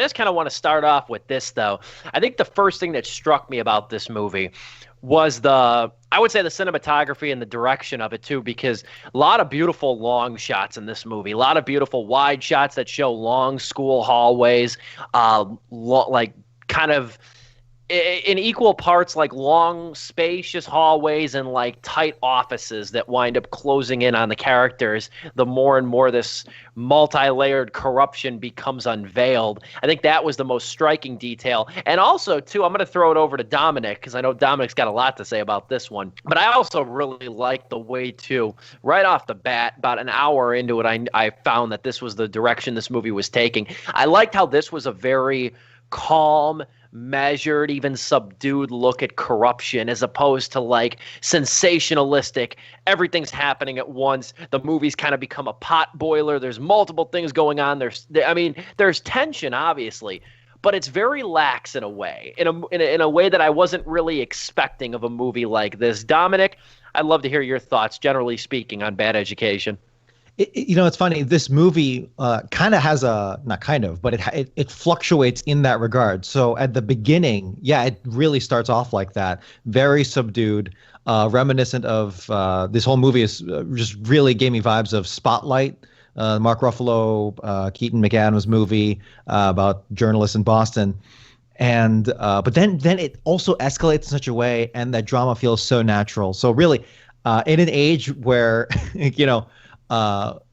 just kind of want to start off with this, though. I think the first thing that struck me about this movie was I would say the cinematography and the direction of it too, because a lot of beautiful long shots in this movie, a lot of beautiful wide shots that show long school hallways, like kind of in equal parts, like long spacious hallways and like tight offices that wind up closing in on the characters the more and more this multi-layered corruption becomes unveiled. I think that was the most striking detail. And also too, I'm going to throw it over to Dominic, because I know Dominic's got a lot to say about this one, but I also really like the way too, right off the bat, about an hour into it, I found that this was the direction this movie was taking. I liked how this was a very calm, measured, even subdued look at corruption, as opposed to like sensationalistic, everything's happening at once. The movie's kind of become a pot boiler. There's multiple things going on. There's tension, obviously, but it's very lax in a way, in a way that I wasn't really expecting of a movie like this. Dominic, I'd love to hear your thoughts, generally speaking, on Bad Education. It's funny. This movie kind of has not kind of, but it fluctuates in that regard. So at the beginning, yeah, it really starts off like that, very subdued, reminiscent of this whole movie is just really gave me vibes of Spotlight, Mark Ruffalo, Keaton McAdams movie about journalists in Boston. And but then it also escalates in such a way, and that drama feels so natural. So really, in an age where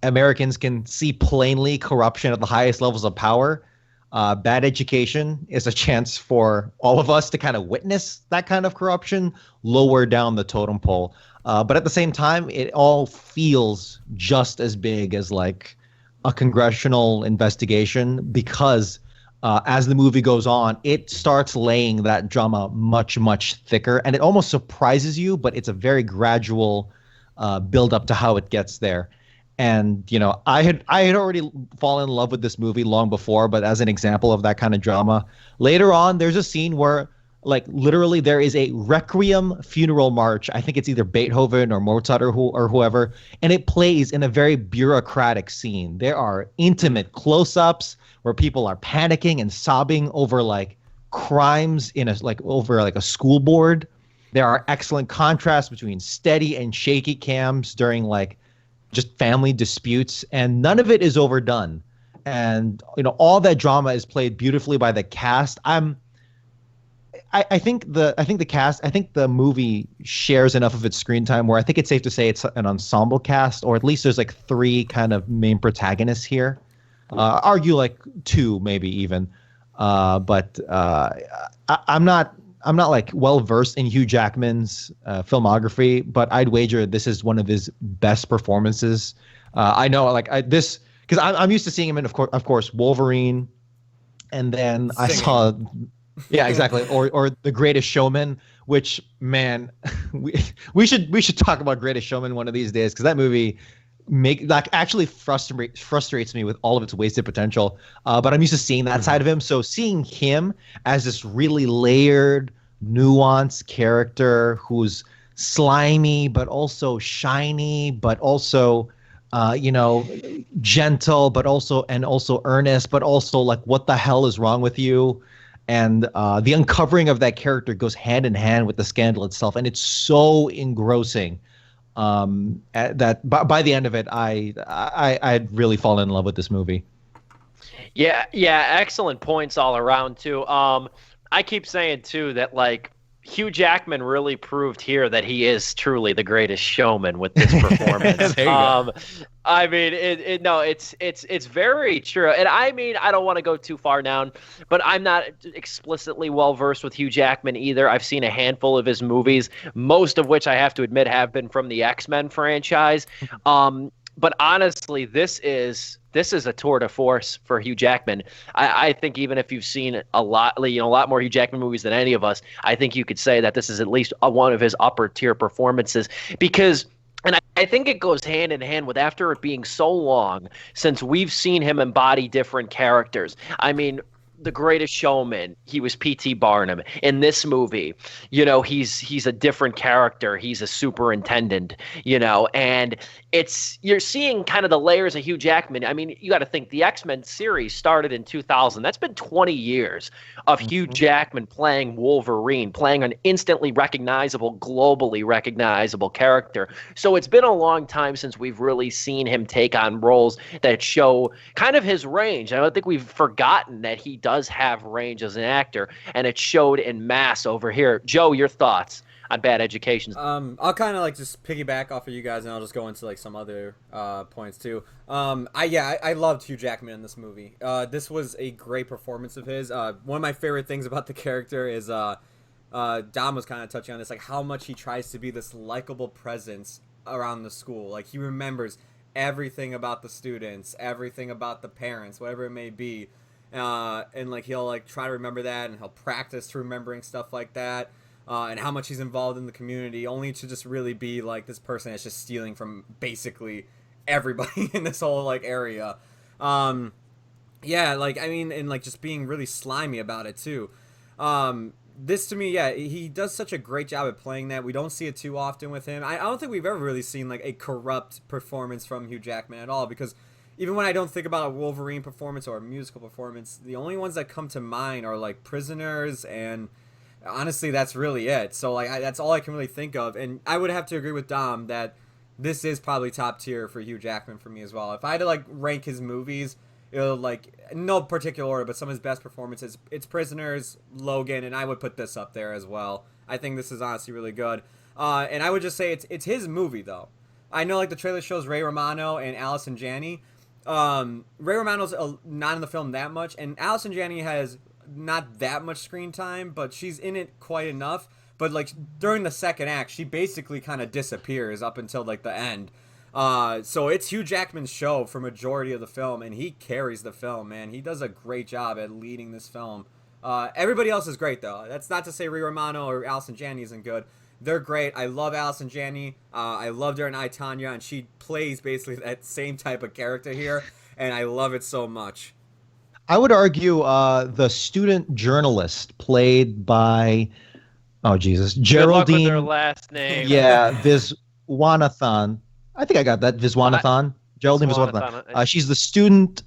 Americans can see plainly corruption at the highest levels of power, Bad Education is a chance for all of us to kind of witness that kind of corruption lower down the totem pole. But at the same time, it all feels just as big as like a congressional investigation, because as the movie goes on, it starts laying that drama much, much thicker, and it almost surprises you, but it's a very gradual build up to how it gets there. And, I had already fallen in love with this movie long before, but as an example of that kind of drama, later on, there's a scene where, like, literally there is a Requiem funeral march. I think it's either Beethoven or Mozart or whoever, and it plays in a very bureaucratic scene. There are intimate close-ups where people are panicking and sobbing over, like, crimes over a school board. There are excellent contrasts between steady and shaky cams during, like, just family disputes, and none of it is overdone. And all that drama is played beautifully by the cast. I think the movie shares enough of its screen time where I think it's safe to say it's an ensemble cast, or at least there's like three kind of main protagonists here. Argue like two, maybe even. But I'm not like well versed in Hugh Jackman's filmography, but I'd wager this is one of his best performances. I know, because I'm used to seeing him in, of course, Wolverine, and then I saw, yeah, exactly, or The Greatest Showman, which, man, we should talk about Greatest Showman one of these days, because that movie actually frustrates me with all of its wasted potential. But I'm used to seeing that side of him. So seeing him as this really layered, nuanced character who's slimy, but also shiny, but also, gentle, but also earnest, but also like, what the hell is wrong with you? And the uncovering of that character goes hand in hand with the scandal itself. And it's so engrossing. That by the end of it, I'd really fallen in love with this movie. Yeah, excellent points all around too. I keep saying too that like Hugh Jackman really proved here that he is truly the greatest showman with this performance. I mean, it's very true. And I mean, I don't want to go too far down, but I'm not explicitly well versed with Hugh Jackman either. I've seen a handful of his movies, most of which I have to admit have been from the X-Men franchise. But honestly, this is a tour de force for Hugh Jackman. I think even if you've seen a lot more Hugh Jackman movies than any of us, I think you could say that this is at least one of his upper tier performances, because, and I think it goes hand in hand with, after it being so long since we've seen him embody different characters. I mean, The Greatest Showman, he was P.T. Barnum. In this movie, he's a different character. He's a superintendent, and you're seeing kind of the layers of Hugh Jackman. I mean, you got to think the X-Men series started in 2000. That's been 20 years of Hugh Jackman playing Wolverine, playing an instantly recognizable, globally recognizable character. So it's been a long time since we've really seen him take on roles that show kind of his range. I don't think we've forgotten that he does have range as an actor, and it showed in mass over here. Joe, your thoughts on Bad Education? I'll kind of like just piggyback off of you guys, and I'll just go into like some other points too. I loved Hugh Jackman in this movie. This was a great performance of his. One of my favorite things about the character is Dom was kind of touching on this, like how much he tries to be this likable presence around the school. Like he remembers everything about the students, everything about the parents, whatever it may be. And like he'll like try to remember that, and he'll practice to remembering stuff like that, and how much he's involved in the community, only to just really be like this person that's just stealing from basically everybody in this whole like area. Like I mean, and like just being really slimy about it too. This to me, he does such a great job at playing that. We don't see it too often with him. I don't think we've ever really seen like a corrupt performance from Hugh Jackman at all, because even when I don't think about a Wolverine performance or a musical performance, the only ones that come to mind are like Prisoners, and honestly, that's really it. So like that's all I can really think of, and I would have to agree with Dom that this is probably top tier for Hugh Jackman for me as well. If I had to like rank his movies, like no particular order, but some of his best performances, it's Prisoners, Logan, and I would put this up there as well. I think this is honestly really good, and I would just say it's his movie though. I know like the trailer shows Ray Romano and Allison Janney. Ray Romano's not in the film that much, and Allison Janney has not that much screen time, but she's in it quite enough. But like during the second act, she basically kind of disappears up until like the end. So it's Hugh Jackman's show for majority of the film, and he carries the film, man. He does a great job at leading this film. Everybody else is great though. That's not to say Ray Romano or Allison Janney isn't good. They're great. I love Allison Janney. I loved her in I, Tonya, and she plays basically that same type of character here, and I love it so much. I would argue the student journalist played by, oh Jesus, Good luck with Geraldine. their last name. Yeah, Viswanathan. I think I got that. Viswanathan. Geraldine Viswanathan. She's the student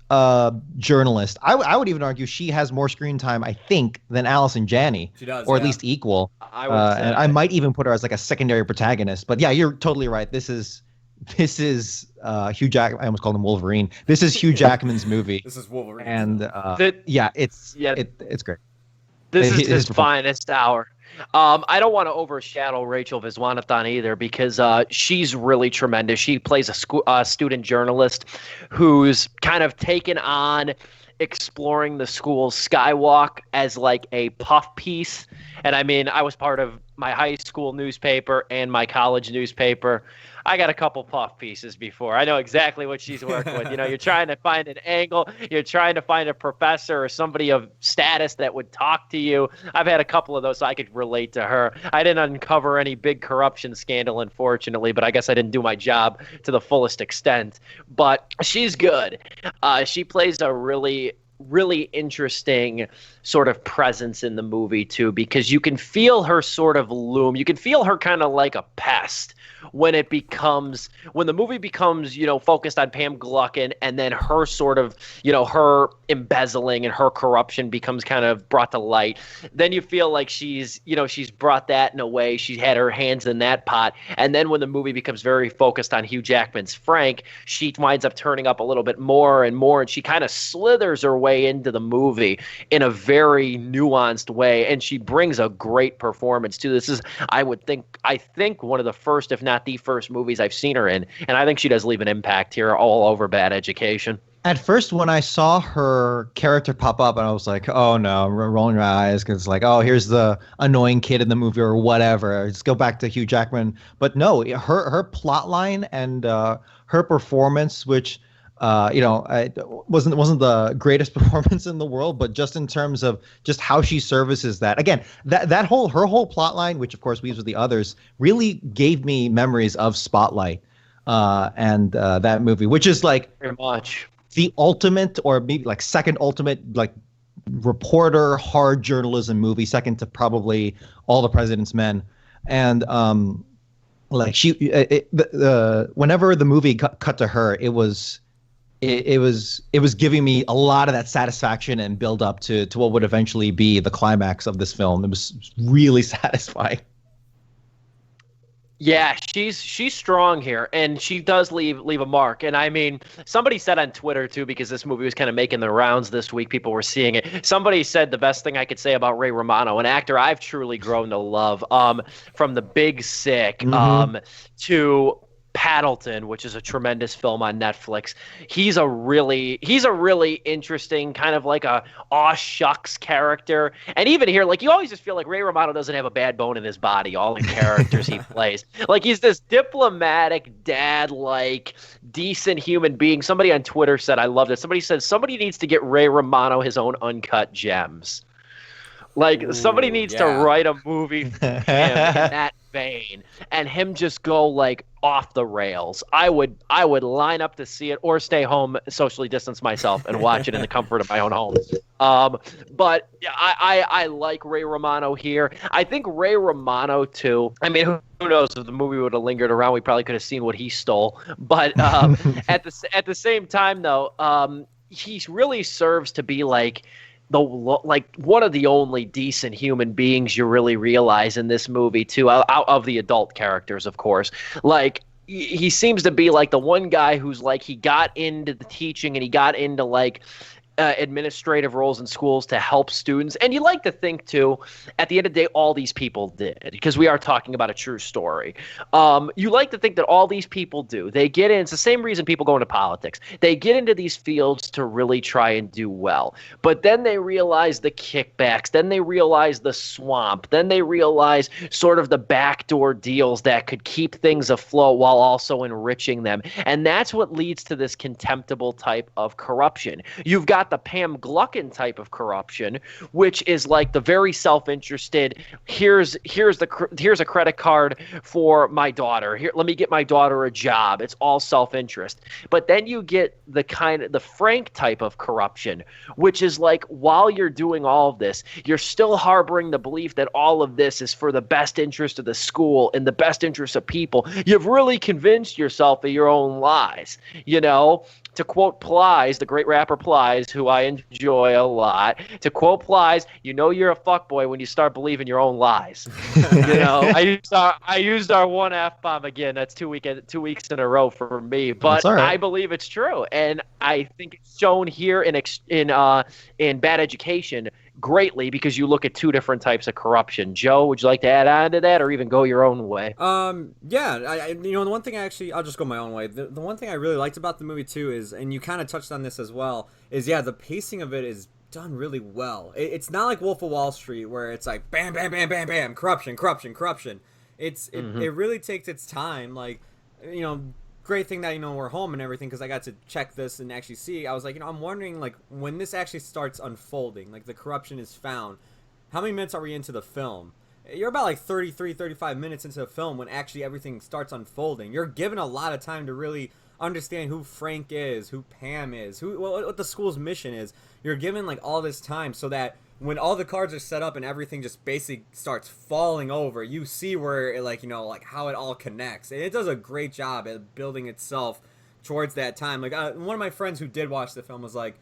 journalist. I would even argue she has more screen time, I think, than Allison Janney. She does, or at least equal. I would say. And I might even put her as like a secondary protagonist. But yeah, you're totally right. This is Hugh Jackman. I almost called him Wolverine. This is Hugh Jackman's movie. This is Wolverine. And it's great. This is his finest hour. I don't want to overshadow Rachel Viswanathan either, because she's really tremendous. She plays a student journalist who's kind of taken on exploring the school's skywalk as like a puff piece. And I mean, I was part of my high school newspaper and my college newspaper. I got a couple puff pieces before. I know exactly what she's working with. You're trying to find an angle. You're trying to find a professor or somebody of status that would talk to you. I've had a couple of those, so I could relate to her. I didn't uncover any big corruption scandal, unfortunately, but I guess I didn't do my job to the fullest extent. But she's good. She plays a really interesting sort of presence in the movie too, because you can feel her sort of loom. You can feel her kind of like a pest when the movie becomes, focused on Pam Gluckin, and then her sort of, her embezzling and her corruption becomes kind of brought to light. Then you feel like she's brought that in a way. She had her hands in that pot. And then when the movie becomes very focused on Hugh Jackman's Frank, she winds up turning up a little bit more and more, and she kind of slithers her way into the movie in a very nuanced way, and she brings a great performance too. This is, I think one of the first, if not the first, movies I've seen her in, and I think she does leave an impact here all over Bad Education. At first, when I saw her character pop up, and I was like, oh no, I'm rolling my eyes, because it's like, oh, here's the annoying kid in the movie or whatever. Just go back to Hugh Jackman. But no, her plot line and her performance, which it wasn't the greatest performance in the world, but just in terms of just how she services that. Again, her whole plot line, which of course weaves with the others, really gave me memories of Spotlight and that movie, which is like very much the ultimate, or maybe like second ultimate, like reporter, hard journalism movie, second to probably All the President's Men. And like whenever the movie cut to her, it was giving me a lot of that satisfaction and build up to what would eventually be the climax of this film. It was really satisfying. Yeah, she's strong here, and she does leave a mark. And I mean, somebody said on Twitter too, because this movie was kind of making the rounds this week, people were seeing it. Somebody said the best thing I could say about Ray Romano, an actor I've truly grown to love, from The Big Sick, to Paddleton, which is a tremendous film on Netflix. He's a really interesting kind of like a aw shucks character. And even here, like, you always just feel like Ray Romano doesn't have a bad bone in his body, all the characters he plays. Like, he's this diplomatic dad, like decent human being. Somebody on Twitter said, I loved it. Somebody said somebody needs to get Ray Romano his own Uncut Gems. Like, somebody needs to write a movie for him in that vein, and him just go like off the rails. I would line up to see it, or stay home, socially distance myself, and watch it in the comfort of my own home. But yeah, I like Ray Romano here. I think Ray Romano too. I mean, who knows, if the movie would have lingered around, we probably could have seen what he stole. But at the same time, though, he really serves to be like one of the only decent human beings you really realize in this movie too, out of the adult characters, of course. Like, he seems to be like the one guy who's like, he got into the teaching and he got into like administrative roles in schools to help students. And you like to think too, at the end of the day, all these people did, because we are talking about a true story. You like to think that all these people do. They get in. It's the same reason people go into politics. They get into these fields to really try and do well. But then they realize the kickbacks. Then they realize the swamp. Then they realize sort of the backdoor deals that could keep things afloat while also enriching them. And that's what leads to this contemptible type of corruption. You've got the Pam Gluckin type of corruption, which is like the very self-interested. Here's a credit card for my daughter. Here, let me get my daughter a job. It's all self-interest. But then you get the Frank type of corruption, which is like, while you're doing all of this, you're still harboring the belief that all of this is for the best interest of the school and the best interest of people. You've really convinced yourself of your own lies, you know? To quote Plies, the great rapper Plies, who I enjoy a lot, to quote Plies, you know you're a fuckboy when you start believing your own lies. You know, I used our one F-bomb again. That's 2 weeks in a row for me, but right. I believe it's true, and I think it's shown here in Bad Education greatly, because you look at two different types of corruption. Joe, would you like to add on to that, or even go your own way? Yeah, the one thing I'll just go my own way. The one thing I really liked about the movie too is, and you kind of touched on this as well, is the pacing of it is done really well. It's not like Wolf of Wall Street where it's like bam, bam, bam, bam, bam, corruption. It really takes its time. Like, great thing that we're home and everything, because I got to check this and actually see. I was like, I'm wondering, like, when this actually starts unfolding, like the corruption is found, how many minutes are we into the film? You're about like 35 minutes into the film when actually everything starts unfolding. You're given a lot of time to really understand who Frank is, who Pam is, what the school's mission is. You're given like all this time so that when all the cards are set up and everything just basically starts falling over, you see where it, like how it all connects. And it does a great job at building itself towards that time. Like, one of my friends who did watch the film was like,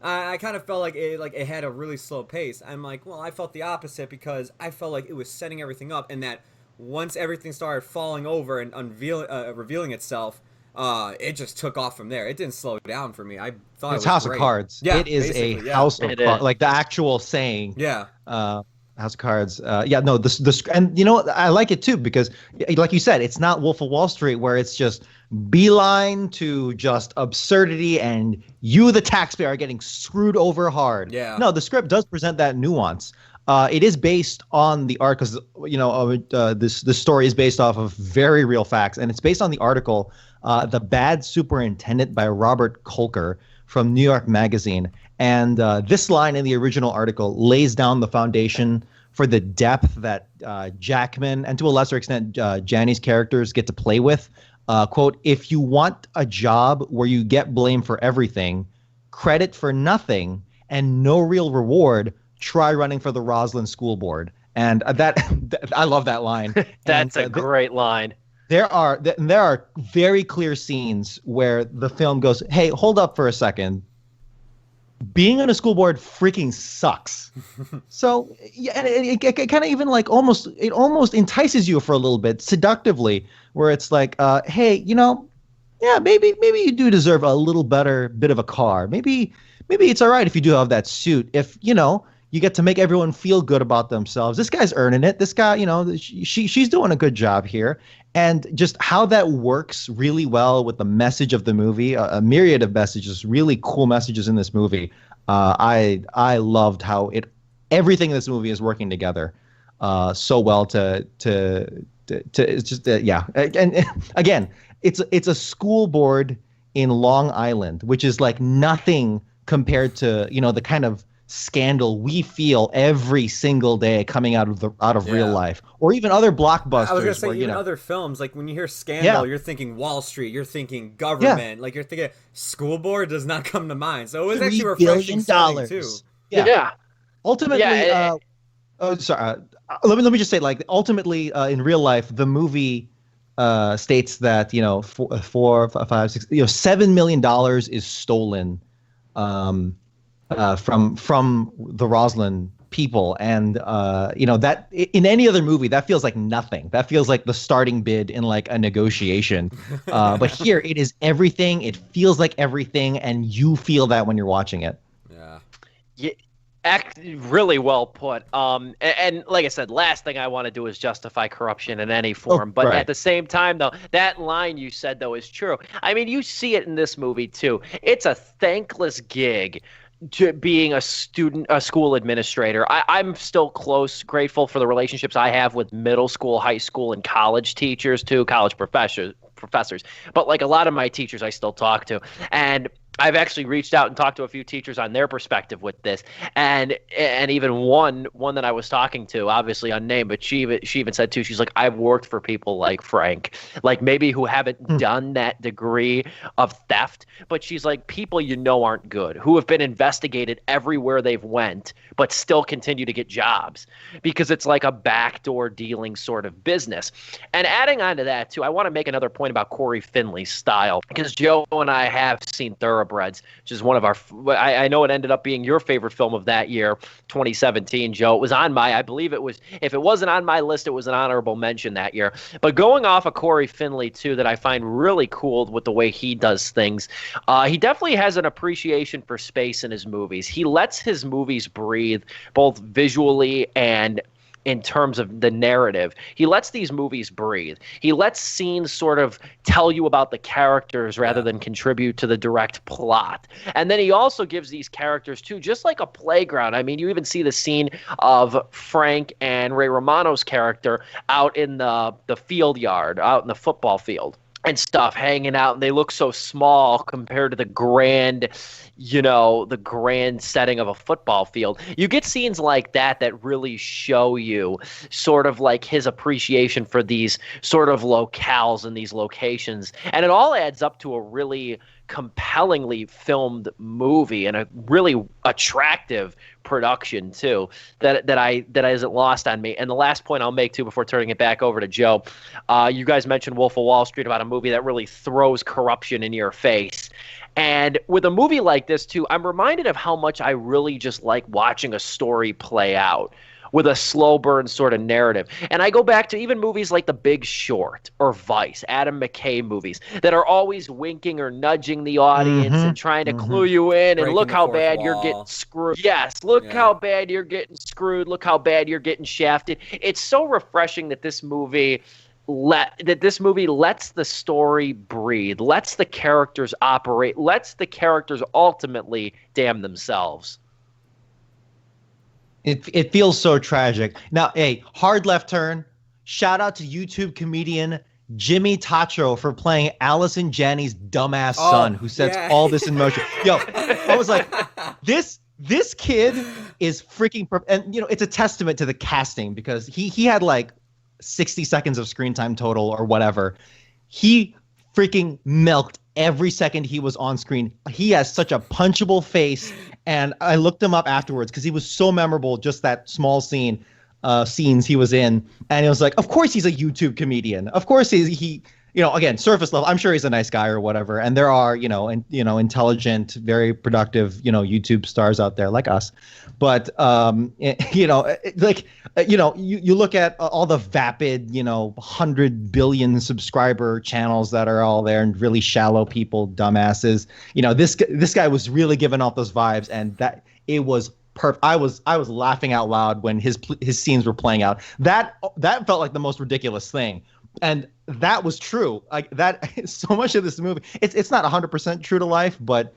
I kind of felt like it had a really slow pace. I'm like, well, I felt the opposite, because I felt like it was setting everything up, and that once everything started falling over and revealing itself, it just took off from there. It didn't slow down for me. I thought it's it was House great. of Cards. Yeah, it is a House of Cards, like the actual saying. Yeah. House of Cards. And I like it too, because like you said, it's not Wolf of Wall Street where it's just beeline to just absurdity and you, the taxpayer, are getting screwed over hard. Yeah. No, the script does present that nuance. It is based on the art, because this story is based off of very real facts, and it's based on the article "The Bad Superintendent" by Robert Kolker from New York Magazine. And this line in the original article lays down the foundation for the depth that Jackman, and to a lesser extent Janney's characters, get to play with. Quote, "If you want a job where you get blamed for everything, credit for nothing, and no real reward, try running for the Roslyn School Board. And I love that line. That's and, a great line. There are very clear scenes where the film goes, hey, hold up for a second. Being on a school board freaking sucks. So yeah, and it kind of even like almost entices you for a little bit seductively, where it's like, hey, yeah, maybe you do deserve a little better bit of a car. Maybe it's all right if you do have that suit. If you get to make everyone feel good about themselves. This guy's earning it. This guy, she's doing a good job here. And just how that works really well with the message of the movie, a myriad of messages, really cool messages in this movie. I loved how everything in this movie is working together so well to it's just yeah. And again, it's a school board in Long Island, which is like nothing compared to the kind of scandal we feel every single day coming out of real life, or even other blockbusters. I was gonna say even other films. Like when you hear scandal, you're thinking Wall Street, you're thinking government, like you're thinking school board does not come to mind. So it was actually refreshing setting too. Yeah. Ultimately, let me just say, like, ultimately in real life, the movie states that $7 million is stolen. From the Roslyn people, and that in any other movie that feels like nothing. That feels like the starting bid in like a negotiation. But here it is everything. It feels like everything, and you feel that when you're watching it. Really well put. And like I said, last thing I want to do is justify corruption in any form. But at the same time, though, that line you said, though, is true. I mean, you see it in this movie, too. It's a thankless gig to being a school administrator. I'm still grateful for the relationships I have with middle school, high school, and college teachers, too, college professors. But like a lot of my teachers I still talk to. And I've actually reached out and talked to a few teachers on their perspective with this, and even one that I was talking to, obviously unnamed, but she even said too, she's like, I've worked for people like Frank, like maybe who haven't done that degree of theft, but she's like people aren't good, who have been investigated everywhere they've went, but still continue to get jobs because it's like a backdoor dealing sort of business. And adding on to that too, I want to make another point about Corey Finley's style, because Joe and I have seen Thoroughbreds, which is one of our, I know it ended up being your favorite film of that year, 2017, Joe. It was on I believe it was, if it wasn't on my list, it was an honorable mention that year. But going off of Corey Finley too, that I find really cool with the way he does things, he definitely has an appreciation for space in his movies. He lets his movies breathe, both visually and in terms of the narrative. He lets these movies breathe. He lets scenes sort of tell you about the characters rather than contribute to the direct plot. And then he also gives these characters, too, just like a playground. I mean, you even see the scene of Frank and Ray Romano's character out in the field yard, out in the football field and stuff, hanging out, and they look so small compared to the grand setting of a football field. You get scenes like that really show you sort of like his appreciation for these sort of locales and these locations. And it all adds up to a really compellingly filmed movie and a really attractive production too that isn't lost on me. And the last point I'll make too before turning it back over to Joe, you guys mentioned Wolf of Wall Street, about a movie that really throws corruption in your face. And with a movie like this too, I'm reminded of how much I really just like watching a story play out with a slow burn sort of narrative. And I go back to even movies like The Big Short or Vice, Adam McKay movies that are always winking or nudging the audience and trying to clue you in, and look how bad you're getting screwed. Yes, look how bad you're getting screwed. Look how bad you're getting shafted. It's so refreshing that this movie lets the story breathe, lets the characters operate, lets the characters ultimately damn themselves. It feels so tragic. Now, hey, hard left turn. Shout out to YouTube comedian Jimmy Tacho for playing Allison Janney's dumbass son, who sets all this in motion. Yo, I was like, this kid is freaking, and it's a testament to the casting, because he had like 60 seconds of screen time total or whatever. He freaking milked every second he was on screen. He has such a punchable face, and I looked him up afterwards because he was so memorable. Just that small scenes he was in, and it was like, of course he's a YouTube comedian. Of course he again, surface level, I'm sure he's a nice guy or whatever. And there are, intelligent, very productive, YouTube stars out there like us. But, you look at all the vapid, 100 billion subscriber channels that are all there and really shallow people, dumbasses. This guy was really giving off those vibes, and that it was perfect. I was laughing out loud when his scenes were playing out. That felt like the most ridiculous thing. And that was true. Like that, so much of this movie, it's not 100% true to life, but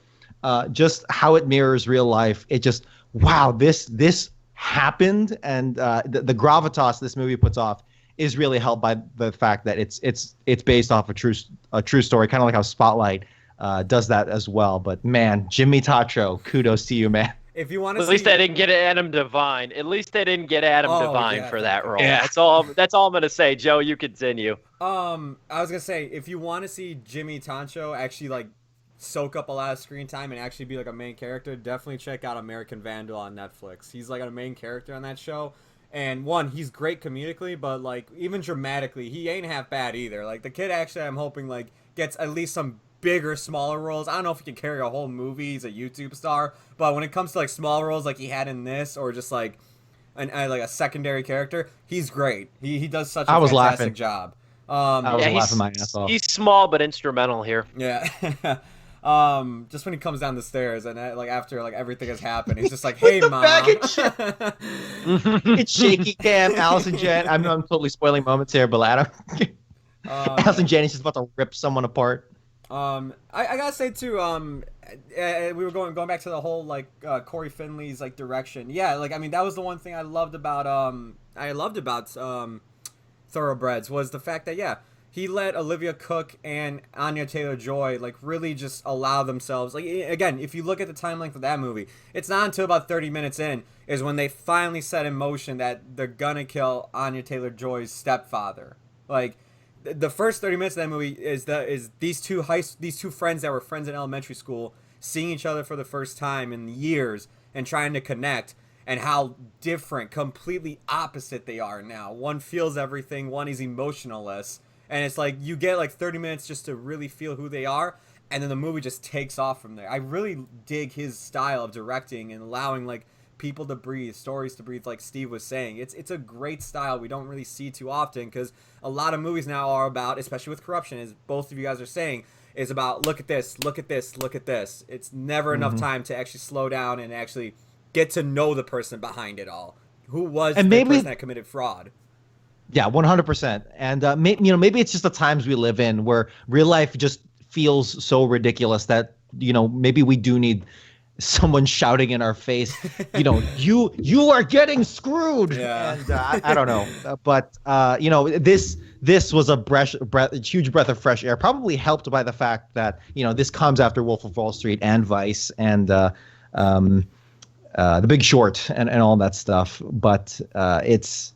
just how it mirrors real life. It just, wow, this happened, and the gravitas this movie puts off is really helped by the fact that it's based off a true story, kind of like how Spotlight does that as well. But man, Jimmy Tacho, kudos to you, man. If you want to, at least they didn't get Adam Devine. At least they didn't get Adam Devine for that role. Yeah. That's all I'm gonna say. Joe, you continue. I was gonna say, if you want to see Jimmy Tacho actually like soak up a lot of screen time and actually be like a main character, definitely check out American Vandal on Netflix. He's like a main character on that show, and he's great comedically, but like even dramatically, he ain't half bad either. Like the kid actually, I'm hoping like gets at least some bigger, smaller roles. I don't know if he can carry a whole movie. He's a YouTube star, but when it comes to like small roles like he had in this, or just like like a secondary character, he's great. He does such a fantastic job. I was laughing my ass off. He's small but instrumental here. Yeah. Just when he comes down the stairs and like after like everything has happened, he's just like, "Hey, mom." It's shaky cam. Allison Janney. I'm totally spoiling moments here, but Adam. Allison Janney's just about to rip someone apart. I gotta say too, we were going back to the whole like Corey Finley's like direction. Yeah, like I mean that was the one thing I loved about Thoroughbreds was the fact that he let Olivia Cooke and Anya Taylor-Joy like really just allow themselves, like, again, if you look at the time length of that movie, it's not until about 30 minutes in is when they finally set in motion that they're gonna kill Anya Taylor-Joy's stepfather. Like the first 30 minutes of that movie is these two friends that were friends in elementary school seeing each other for the first time in years and trying to connect, and how different, completely opposite they are now. One feels everything, one is emotionless, and it's like you get like 30 minutes just to really feel who they are, and then the movie just takes off from there. I really dig his style of directing and allowing like people to breathe, stories to breathe, like Steve was saying. It's a great style we don't really see too often, because a lot of movies now are about, especially with corruption, as both of you guys are saying, is about look at this, look at this, look at this. It's never enough time to actually slow down and actually get to know the person behind it all. Who was the person that committed fraud? Yeah, 100%. And maybe it's just the times we live in where real life just feels so ridiculous that maybe we do need someone shouting in our face, you are getting screwed. Yeah. And I don't know, but this was a huge breath of fresh air, probably helped by the fact that this comes after Wolf of Wall Street and Vice and The Big Short and all that stuff. But it's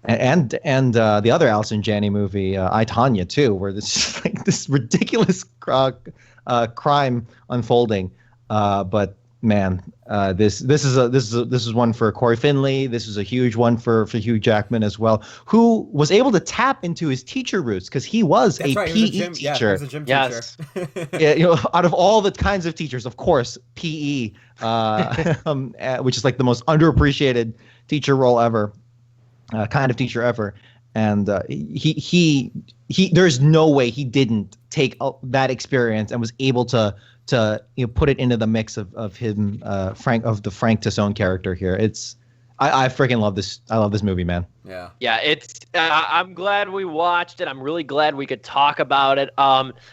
and the other Allison Janney movie, I, Tonya, too, where this like this ridiculous crime unfolding. But man, this is one for Corey Finley. This is a huge one for Hugh Jackman as well, who was able to tap into his teacher roots because he was a PE teacher. Yeah, he was a gym yes. teacher. Yeah, out of all the kinds of teachers, of course, PE, which is like the most underappreciated teacher role ever, kind of teacher ever. And he there's no way he didn't take that experience and was able to put it into the mix of him, the Frank Tassone character here. I freaking love this. I love this movie, man. Yeah. Yeah, it's. I'm glad we watched it. I'm really glad we could talk about it.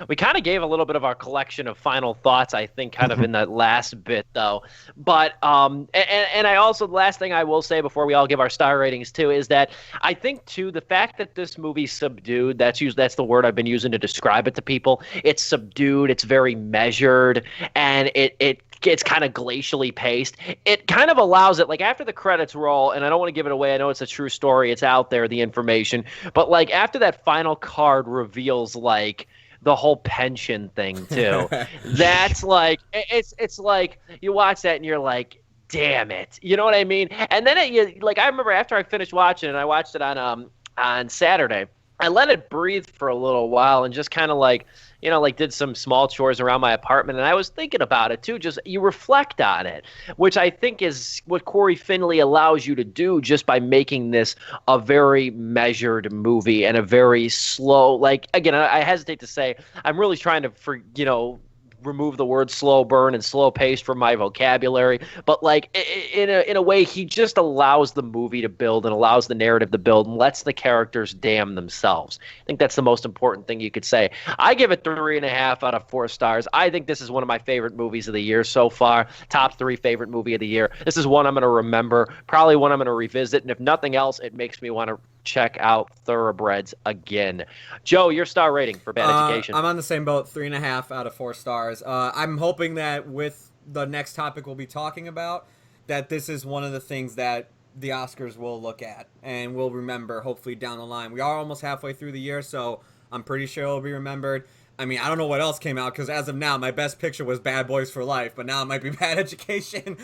We kind of gave a little bit of our collection of final thoughts, I think, kind of in that last bit, though. But and I also, the last thing I will say before we all give our star ratings too is that I think too the fact that this movie's subdued. That's the word I've been using to describe it to people. It's subdued. It's very measured, and it's kind of glacially paced. It kind of allows it, like after the credits roll, and I don't want to give it away. I know it's a true story. It's out there, the information. But like after that final card reveals like the whole pension thing too. That's like it's like you watch that and you're like, damn it, you know what I mean? And then I remember after I finished watching it, I watched it on Saturday. I let it breathe for a little while and just kind of like, like did some small chores around my apartment. And I was thinking about it too. Just you reflect on it, which I think is what Corey Finley allows you to do just by making this a very measured movie and a very slow, like, again, I hesitate to say, I'm really trying to, remove the word slow burn and slow pace from my vocabulary, but like in a way, he just allows the movie to build and allows the narrative to build and lets the characters damn themselves. I think that's the most important thing you could say. I give it 3.5 out of 4 stars. I think this is one of my favorite movies of the year so far. Top 3 favorite movie of the year. This is one I'm going to remember, probably one I'm going to revisit, and if nothing else, it makes me want to check out Thoroughbreds again. Joe, your star rating for Bad Education? I'm on the same boat, 3.5 out of 4 stars. I'm hoping that with the next topic we'll be talking about, that this is one of the things that the Oscars will look at and will remember hopefully down the line. We are almost halfway through the year, so I'm pretty sure it'll be remembered. I mean, I don't know what else came out, because as of now, my best picture was Bad Boys for Life, but now it might be Bad Education.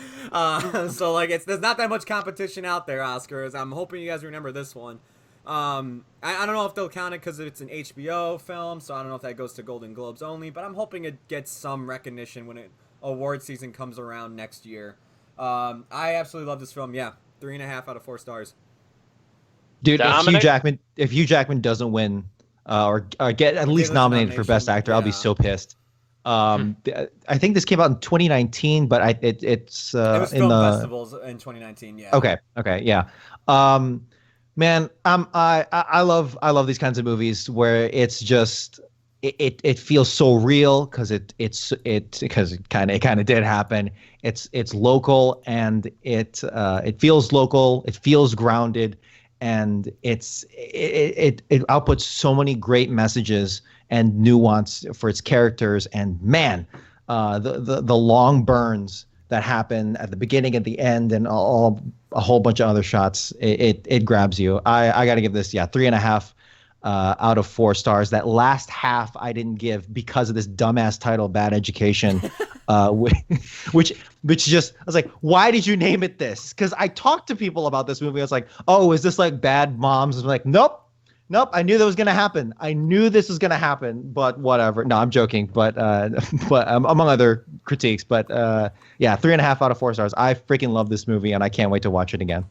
So, like, there's not that much competition out there, Oscars. I'm hoping you guys remember this one. I don't know if they'll count it because it's an HBO film, so I don't know if that goes to Golden Globes only, but I'm hoping it gets some recognition when award season comes around next year. I absolutely love this film. Yeah, 3.5 out of 4 stars. Dude, Dominic? if Hugh Jackman doesn't win or get at least nominated for Best Actor, yeah, I'll be so pissed. I think this came out in 2019, but it was film festivals in 2019. Yeah. Okay, yeah. Man, I love these kinds of movies where it's just it feels so real because it kind of did happen. It's local and it feels local. It feels grounded, and it outputs so many great messages and nuance for its characters. And man, the long burns that happen at the beginning, at the end, and a whole bunch of other shots. It grabs you. I got to give this 3.5 out of 4 stars. That last half I didn't give because of this dumbass title, Bad Education, which just, I was like, why did you name it this? Because I talked to people about this movie. I was like, oh, is this like Bad Moms? I'm like, nope. I knew that was gonna happen. I knew this was gonna happen, but whatever. No, I'm joking. But among other critiques, but 3.5 out of 4 stars. I freaking love this movie, and I can't wait to watch it again.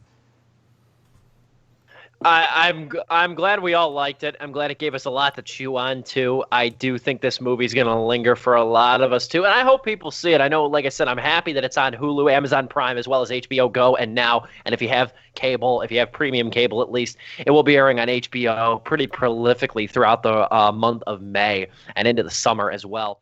I'm glad we all liked it. I'm glad it gave us a lot to chew on too. I do think this movie's going to linger for a lot of us too, and I hope people see it. I know, like I said, I'm happy that it's on Hulu, Amazon Prime, as well as HBO Go and Now. And if you have cable, if you have premium cable at least, it will be airing on HBO pretty prolifically throughout the month of May and into the summer as well.